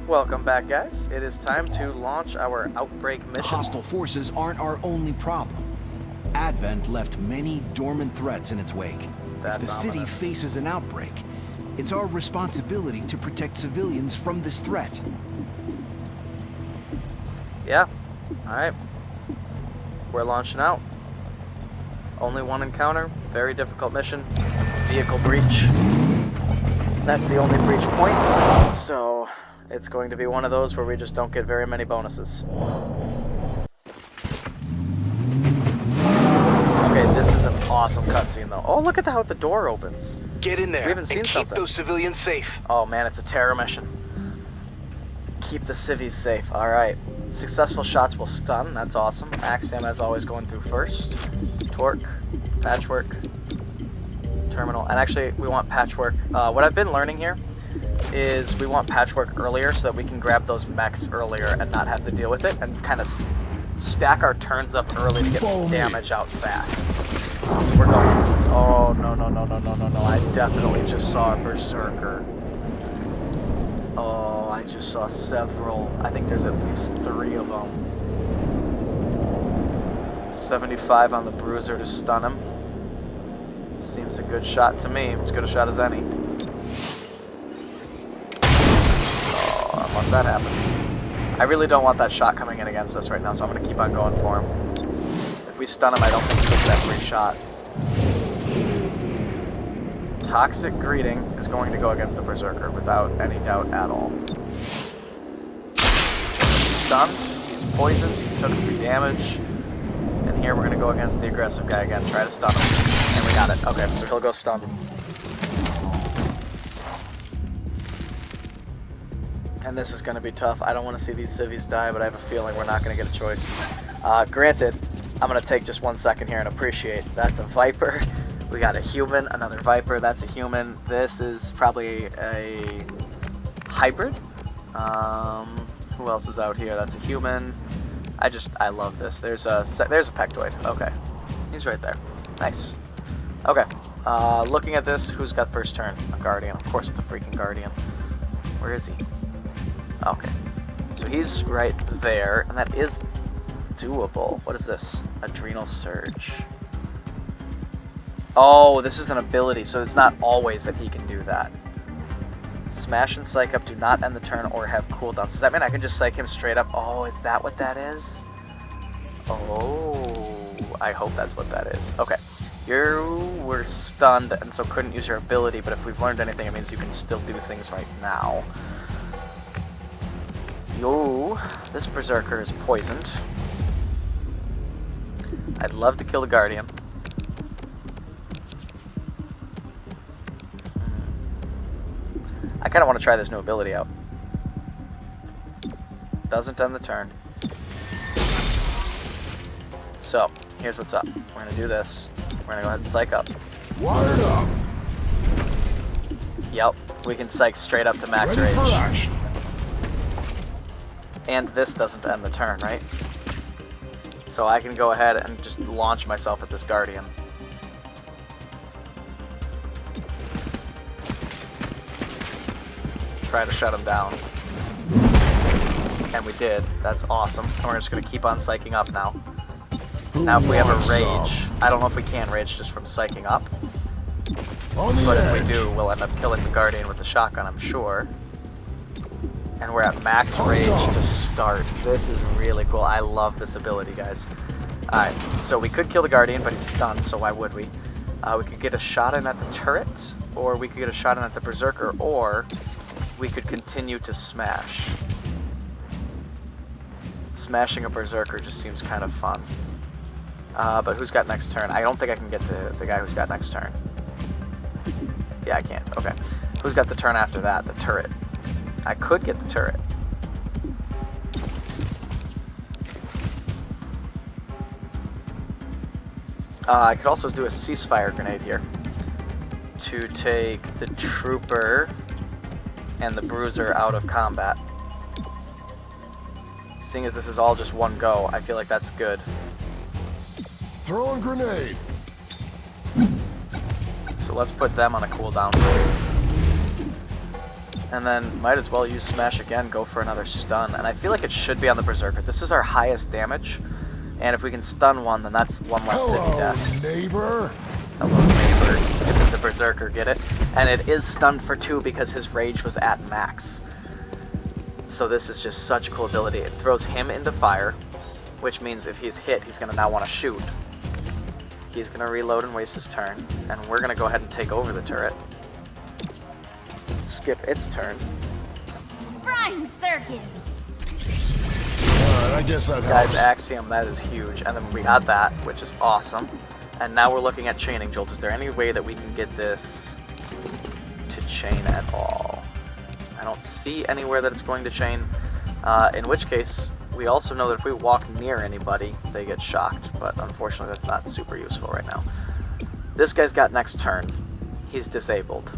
Welcome back, guys. It is time to launch our outbreak mission. Hostile forces aren't our only problem. Advent left many dormant threats in its wake. That's if the city ominous. faces an outbreak, it's our responsibility to protect civilians from this threat. Yeah. Alright. We're launching out. Only one encounter. Very difficult mission. Vehicle breach. That's the only breach point. So, it's going to be one of those where we just don't get very many bonuses. Okay, this is an awesome cutscene though. Oh, look at how the door opens. Get in there We haven't seen and keep something. those civilians safe. Oh man, it's a terror mission. Keep the civvies safe. Alright. Successful shots will stun. That's awesome. Axiom, as always, going through first. Torque. Patchwork. Terminal. And actually, we want patchwork. What I've been learning here is we want patchwork earlier so that we can grab those mechs earlier and not have to deal with it, and kind of stack our turns up early to get damage out fast. So we're going for this. Oh, no. I definitely just saw a berserker. Oh, I just saw several. I think there's at least 3 of them. 75 on the bruiser to stun him. Seems a good shot to me. As good a shot as any. Oh, unless that happens. I really don't want that shot coming in against us right now, so I'm going to keep on going for him. If we stun him, I don't think we get that free shot. Toxic Greeting is going to go against the Berserker without any doubt at all. He's stunned, he's poisoned, he took 3 damage. And here we're going to go against the aggressive guy again, try to stun him. And we got it. Okay, so he'll go stun. And this is going to be tough. I don't want to see these civvies die, but I have a feeling we're not going to get a choice. Granted, I'm going to take just 1 second here and appreciate that's a Viper. We got a human, another Viper, that's a human. This is probably a hybrid. Who else is out here? That's a human. I love this. There's a Pectoid. Okay. He's right there. Nice. Okay. Looking at this, who's got first turn? A Guardian. Of course it's a freaking Guardian. Where is he? Okay. So he's right there, and that is doable. What is this? Adrenal Surge. Oh, this is an ability, so it's not always that he can do that. Smash and Psych Up do not end the turn or have cooldowns. Does that mean I can just Psych him straight up? Oh, is that what that is? Oh, I hope that's what that is. Okay. You were stunned and so couldn't use your ability, but if we've learned anything, it means you can still do things right now. Yo, this Berserker is poisoned. I'd love to kill the Guardian. I kind of want to try this new ability out. Doesn't end the turn. So, here's what's up. We're going to do this. We're going to go ahead and Psych Up. Wired up. Yep, we can Psych straight up to max Ready for range. action. And this doesn't end the turn, right? So I can go ahead and just launch myself at this Guardian. Try to shut him down. And we did. That's awesome. And we're just going to keep on psyching up now. Now if we have a rage, I don't know if we can rage just from psyching up. But if we do, we'll end up killing the Guardian with the shotgun, I'm sure. And we're at max rage to start. This is really cool. I love this ability, guys. Alright, so we could kill the Guardian, but he's stunned, so why would we? We could get a shot in at the turret, or we could get a shot in at the Berserker, or we could continue to smash. Smashing a Berserker just seems kind of fun. But who's got next turn? I don't think I can get to the guy who's got next turn. Yeah, I can't. Okay. Who's got the turn after that? The turret. I could get the turret. I could also do a ceasefire grenade here to take the trooper and the bruiser out of combat. Seeing as this is all just one go, I feel like that's good. Throwing grenade. So let's put them on a cooldown. And then might as well use Smash again, go for another stun. And I feel like it should be on the Berserker. This is our highest damage. And if we can stun one, then that's one less city Hello, death. neighbor. Hello, neighbor. This is the Berserker, get it? And it is stunned for 2 because his rage was at max. So this is just such cool ability. It throws him into fire, which means if he's hit, he's going to now want to shoot. He's going to reload and waste his turn. And we're going to go ahead and take over the turret. Skip its turn. Frying circuits. Alright, I guess that Guys, helps. Axiom, that is huge. And then we got that, which is awesome. And now we're looking at chaining jolt. Is there any way that we can get this to chain at all? I don't see anywhere that it's going to chain. In which case, we also know that if we walk near anybody, they get shocked. But unfortunately, that's not super useful right now. This guy's got next turn. He's disabled,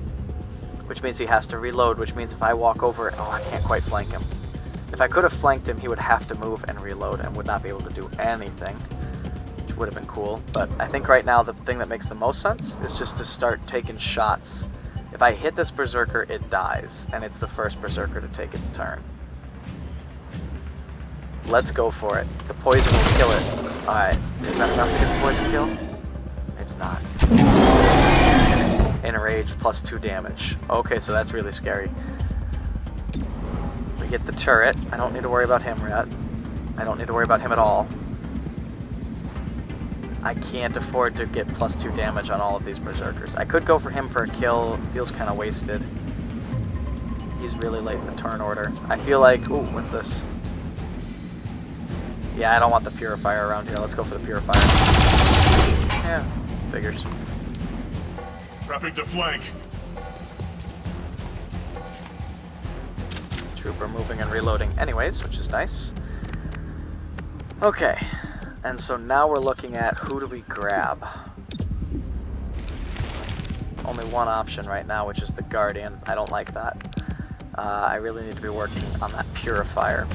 which means he has to reload, which means if I walk over, oh, I can't quite flank him. If I could have flanked him, he would have to move and reload and would not be able to do anything, which would have been cool. But I think right now the thing that makes the most sense is just to start taking shots. If I hit this Berserker, it dies, and it's the first Berserker to take its turn. Let's go for it. The poison will kill it. Alright, is that enough to get the poison kill? It's not. Enraged plus 2 damage. Okay, so that's really scary. We get the turret. I don't need to worry about him yet. I don't need to worry about him at all. I can't afford to get plus 2 damage on all of these Berserkers. I could go for him for a kill. Feels kind of wasted. He's really late in the turn order. I feel like... Ooh, what's this? Yeah, I don't want the Purifier around here. Let's go for the Purifier. Yeah, figures. Prepping to flank. Trooper moving and reloading anyways, which is nice. Okay, and so now we're looking at who do we grab. Only one option right now, which is the Guardian. I don't like that. I really need to be working on that Purifier.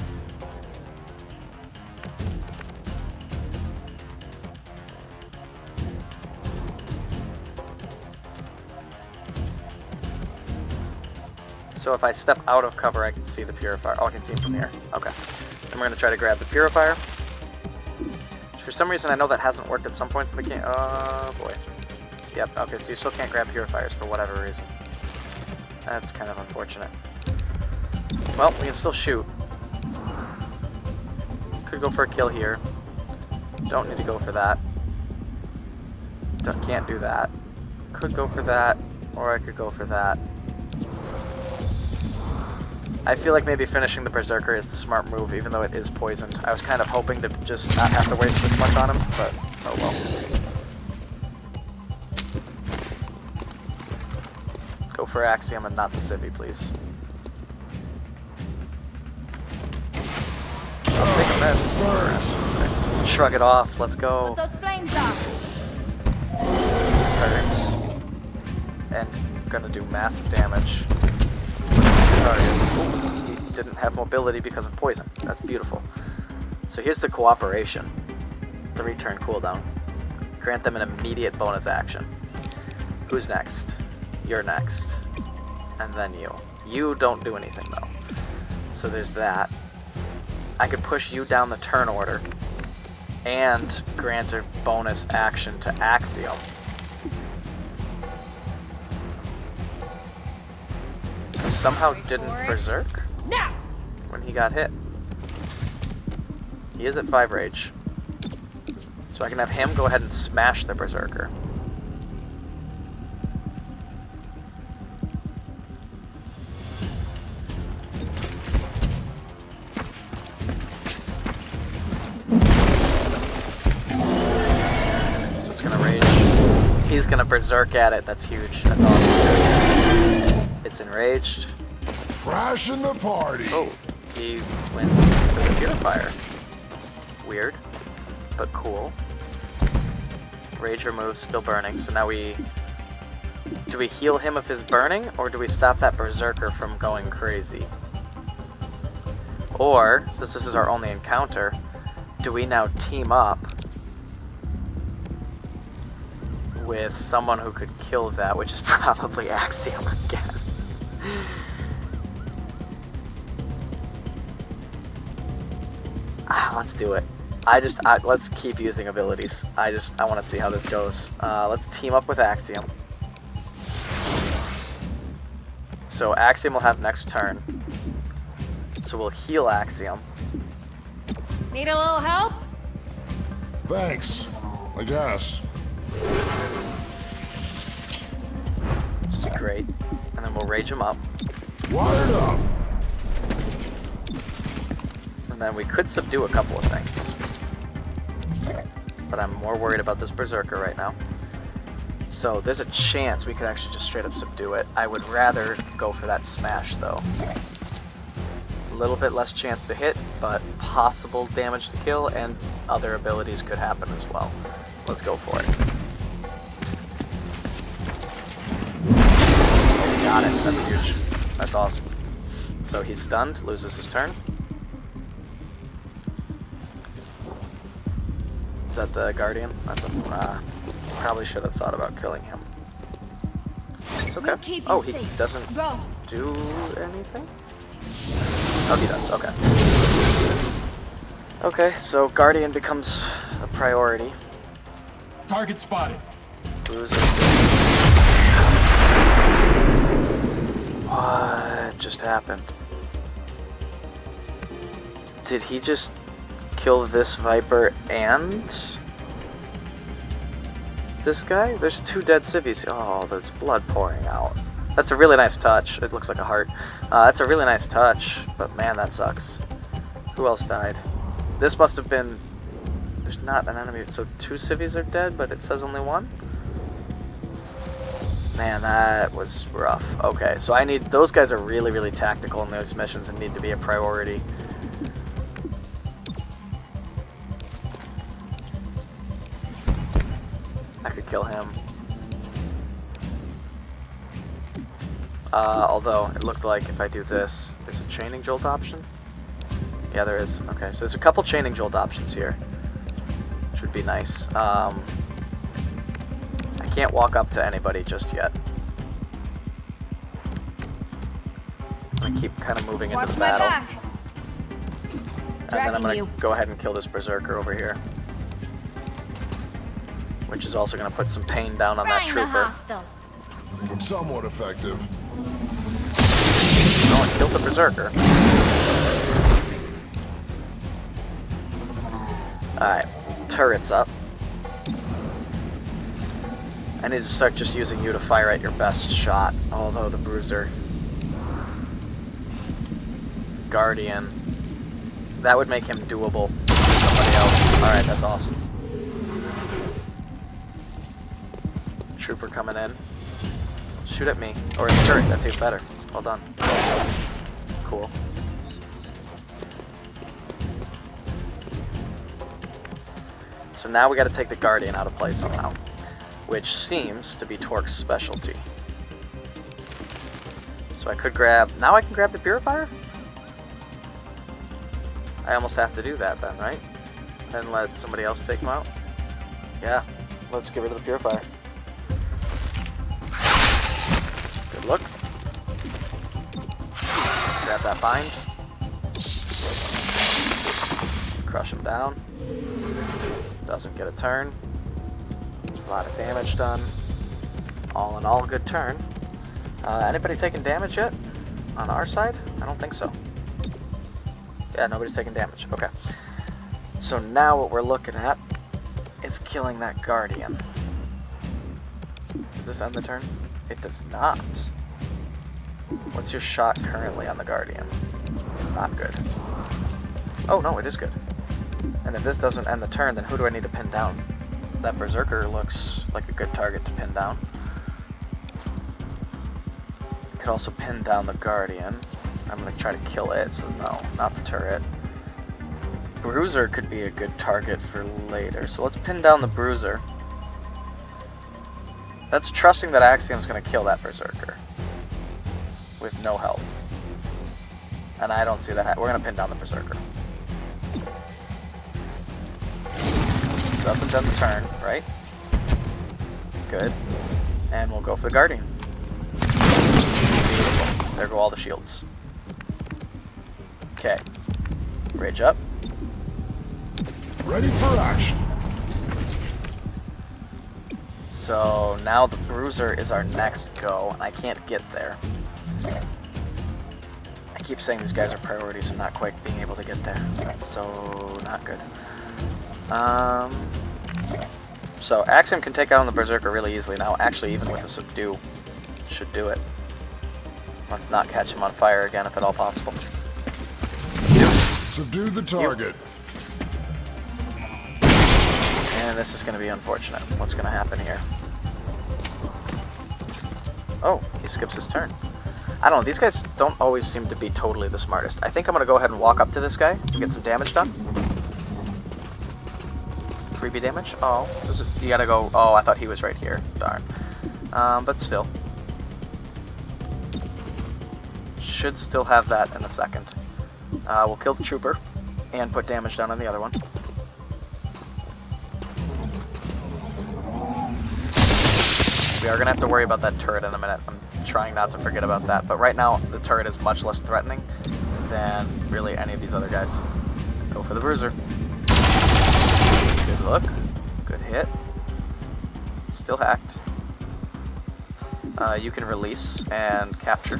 So if I step out of cover, I can see the Purifier. Oh, I can see him from here. Okay. Then we're going to try to grab the Purifier. For some reason, I know that hasn't worked at some points in the game. Oh, boy. Yep, okay, so you still can't grab Purifiers for whatever reason. That's kind of unfortunate. Well, we can still shoot. Could go for a kill here. Don't need to go for that. Can't do that. Could go for that, or I could go for that. I feel like maybe finishing the Berserker is the smart move, even though it is poisoned. I was kind of hoping to just not have to waste this much on him, but oh well. Go for Axiom and not the Civvy, please. I'll take a miss. Okay. Shrug it off, let's go. Put those flames off. He's hurt. And gonna do massive damage. Ooh, he didn't have mobility because of poison. That's beautiful. So here's the cooperation. The return cooldown. Grant them an immediate bonus action. Who's next? You're next. And then you. You don't do anything though. So there's that. I could push you down the turn order and grant a bonus action to Axiom. Somehow didn't berserk when he got hit. He is at 5 rage. So I can have him go ahead and smash the berserker. So it's gonna rage. He's gonna berserk at it. That's huge. That's awesome. It's enraged. Crashing the party. Oh, he went for the Purifier. Weird, but cool. Rage removed, still burning. So now do we heal him if he's burning, or do we stop that Berserker from going crazy? Or, since this is our only encounter, do we now team up with someone who could kill that, which is probably Axiom again. Let's do it. Let's keep using abilities. I want to see how this goes. Let's team up with Axiom. So Axiom will have next turn. So we'll heal Axiom. Need a little help? Thanks. I guess. Great. And then we'll rage him up. Wired up. And then we could subdue a couple of things. But I'm more worried about this Berserker right now. So there's a chance we could actually just straight up subdue it. I would rather go for that smash though. A little bit less chance to hit, but possible damage to kill, and other abilities could happen as well. Let's go for it. Got it. That's huge. That's awesome. So he's stunned, loses his turn. Is that the Guardian? That's a, probably should have thought about killing him. It's okay. We'll keep you Oh, he safe. doesn't Go. do anything? Oh, he does. Okay. Okay, so Guardian becomes a priority. Target spotted. Bruiser. What just happened? Did he just kill this Viper and this guy? There's 2 dead civvies. Oh, there's blood pouring out. That's a really nice touch. It looks like a heart. That's a really nice touch, but man, that sucks. Who else died? This must have been... There's not an enemy, so 2 civvies are dead, but it says only 1? Man, that was rough. Okay, so I need... Those guys are really, really tactical in those missions and need to be a priority. I could kill him. Although, it looked like if I do this, there's a chaining jolt option? Yeah, there is. Okay, so there's a couple chaining jolt options here. Which would be nice. I can't walk up to anybody just yet. I'm gonna keep kind of moving into Watch the my battle. back. And then I'm gonna Tracking you. go ahead and kill this Berserker over here. Which is also gonna put some pain down on that Frying the trooper. hostile. Somewhat effective. Oh, I killed the Berserker. Alright, turret's up. I need to start just using you to fire at your best shot, although the Bruiser. Guardian. That would make him doable for somebody else. Alright, that's awesome. Trooper coming in. Shoot at me. Or the turret, that's even better. Well done. Cool. So now we gotta take the Guardian out of play somehow. Which seems to be Torque's specialty. So I could grab... Now I can grab the Purifier? I almost have to do that then, right? And let somebody else take him out? Yeah. Let's get rid of the Purifier. Good look. Grab that bind. Crush him down. Doesn't get a turn. A lot of damage done. All in all, good turn. Anybody taking damage yet? On our side? I don't think so. Yeah, nobody's taking damage. Okay. So now what we're looking at is killing that Guardian. Does this end the turn? It does not. What's your shot currently on the Guardian? Not good. Oh no, it is good. And if this doesn't end the turn, then who do I need to pin down? That Berserker looks like a good target to pin down. Could also pin down the Guardian. I'm gonna try to kill it, so no, not the turret. Bruiser could be a good target for later, so let's pin down the Bruiser. That's trusting that Axiom's gonna kill that Berserker. With no help. And I don't see that. We're gonna pin down the Berserker. Doesn't end the turn, right? Good. And we'll go for the Guardian. Beautiful. There go all the shields. Okay. Rage up. Ready for action. So now the Bruiser is our next go, and I can't get there. I keep saying these guys are priorities and not quite being able to get there. That's so not good. So Axiom can take out the Berserker really easily now. Actually, even with a Subdue, should do it. Let's not catch him on fire again if at all possible. Subdue. Subdue the target. And this is going to be unfortunate. What's going to happen here? Oh, he skips his turn. I don't know, these guys don't always seem to be totally the smartest. I think I'm going to go ahead and walk up to this guy and get some damage done. Freebie damage? Oh, you gotta go. Oh, I thought he was right here. Darn. But still. Should still have that in a second. We'll kill the trooper and put damage down on the other one. We are going to have to worry about that turret in a minute. I'm trying not to forget about that. But right now, the turret is much less threatening than really any of these other guys. Go for the Bruiser. Good look. Good hit. Still hacked. You can release and capture.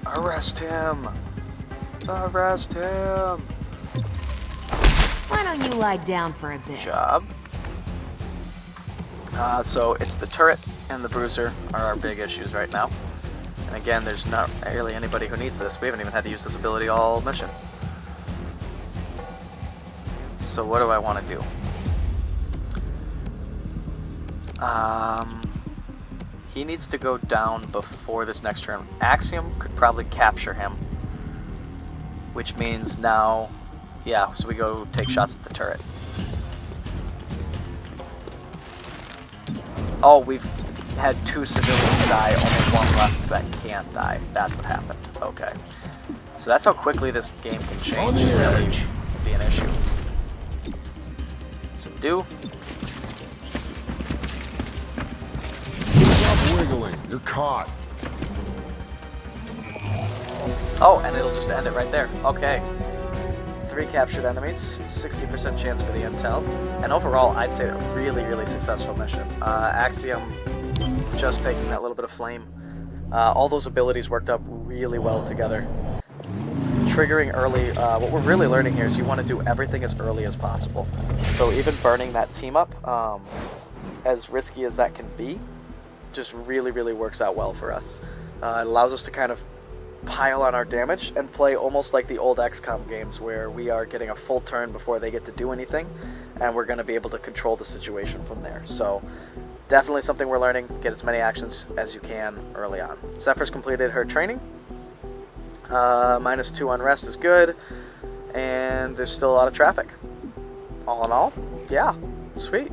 Arrest him! Arrest him! Why don't you lie down for a bit? Job. So it's the turret and the Bruiser are our big issues right now. And again, there's not really anybody who needs this. We haven't even had to use this ability all mission. So what do I want to do? He needs to go down before this next turn. Axiom could probably capture him. Which means now, yeah, so we go take shots at the turret. Oh, we've had 2 civilians die, only 1 left that can't die. That's what happened. Okay. So that's how quickly this game can change. Really be an issue. Subdue. Stop wiggling. You're caught. Oh, and it'll just end it right there. Okay. 3 captured enemies, 60% chance for the intel, and overall, I'd say a really, really successful mission. Axiom just taking that little bit of flame. All those abilities worked up really well together. Triggering early, what we're really learning here is you want to do everything as early as possible. So even burning that team up, as risky as that can be, just really, really works out well for us. It allows us to kind of pile on our damage and play almost like the old XCOM games where we are getting a full turn before they get to do anything, and we're going to be able to control the situation from there. So definitely something we're learning. Get as many actions as you can early on. Zephyr's completed her training. -2 on rest is good, and there's still a lot of traffic. All in all, yeah, sweet.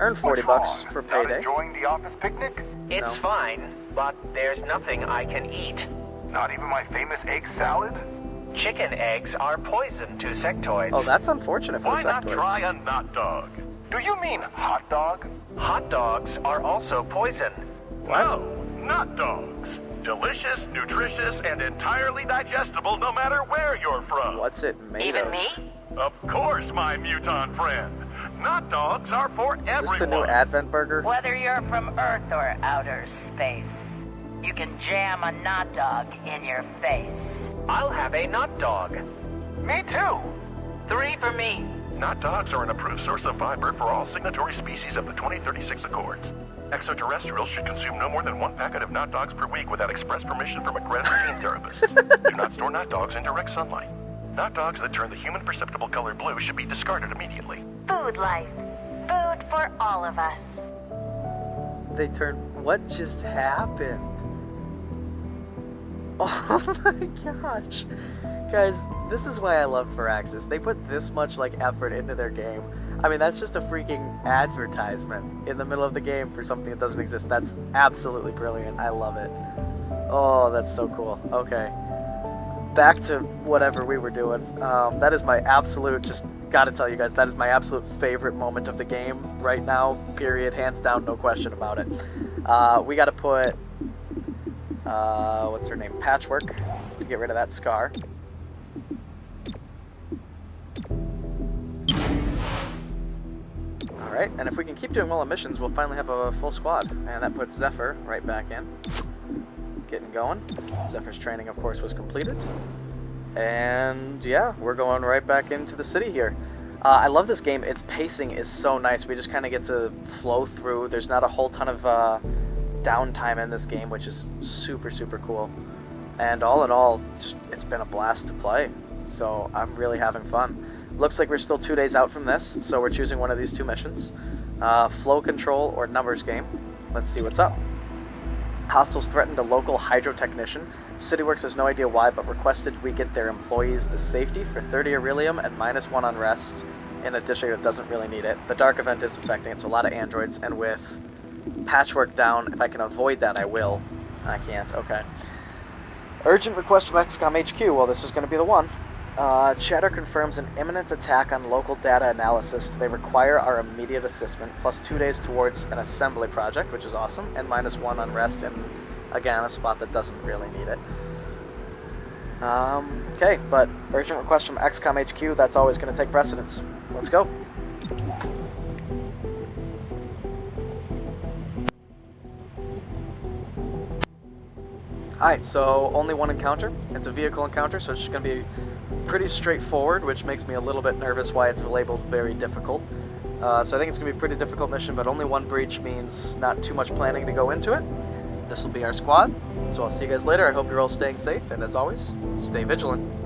Earned 40 bucks for payday. Not enjoying the office picnic? It's No. fine, but there's nothing I can eat. Not even my famous egg salad? Chicken eggs are poison to sectoids. Oh, that's unfortunate for Why the not sectoids. try a nut dog? Do you mean hot dog? Hot dogs are also poison. No, nut dogs. Delicious, nutritious, and entirely digestible no matter where you're from. What's it made Even of? me? Of course, my muton friend. Nut dogs are for Is everyone. this the new Advent burger? Whether you're from Earth or outer space, you can jam a nut dog in your face. I'll have a nut dog. Me too. 3 for me. Nut dogs are an approved source of fiber for all signatory species of the 2036 Accords. Extraterrestrials should consume no more than 1 packet of nut dogs per week without express permission from a accredited gene therapist. Do not store nut dogs in direct sunlight. Nut dogs that turn the human perceptible color blue should be discarded immediately. Food life. Food for all of us. They turned. What just happened? Oh my gosh. Guys, this is why I love Firaxis. They put this much like effort into their game. I mean, that's just a freaking advertisement in the middle of the game for something that doesn't exist. That's absolutely brilliant. I love it. Oh, that's so cool. Okay. Back to whatever we were doing. That is my absolute, just gotta tell you guys, that is my absolute favorite moment of the game right now, period, hands down, no question about it. We gotta put, what's her name, Patchwork, to get rid of that scar. Alright, and if we can keep doing well on missions, we'll finally have a full squad. And that puts Zephyr right back in. Getting going. Zephyr's training, of course, was completed. And yeah, we're going right back into the city here. I love this game. Its pacing is so nice. We just kind of get to flow through. There's not a whole ton of downtime in this game, which is super, super cool. And all in all, it's been a blast to play. So I'm really having fun. Looks like we're still 2 days out from this, so we're choosing one of these two missions. Flow control or numbers game. Let's see what's up. Hostiles threatened a local hydro technician. CityWorks has no idea why, but requested we get their employees to safety for 30 Aurelium and -1 unrest in a district that doesn't really need it. The dark event is affecting it, so a lot of androids, and with patchwork down, if I can avoid that, I will. I can't, okay. Urgent request from XCOM HQ. Well, this is going to be the one. Chatter confirms an imminent attack on local data analysis. They require our immediate assistance, plus 2 days towards an assembly project, which is awesome, and -1 unrest in, again, a spot that doesn't really need it. Okay, but urgent request from XCOM HQ, that's always going to take precedence. Let's go. Alright, so only one encounter. It's a vehicle encounter, so it's just going to be pretty straightforward, which makes me a little bit nervous why it's labeled very difficult. So I think it's going to be a pretty difficult mission, but only one breach means not too much planning to go into it. This will be our squad, so I'll see you guys later. I hope you're all staying safe, and as always, stay vigilant.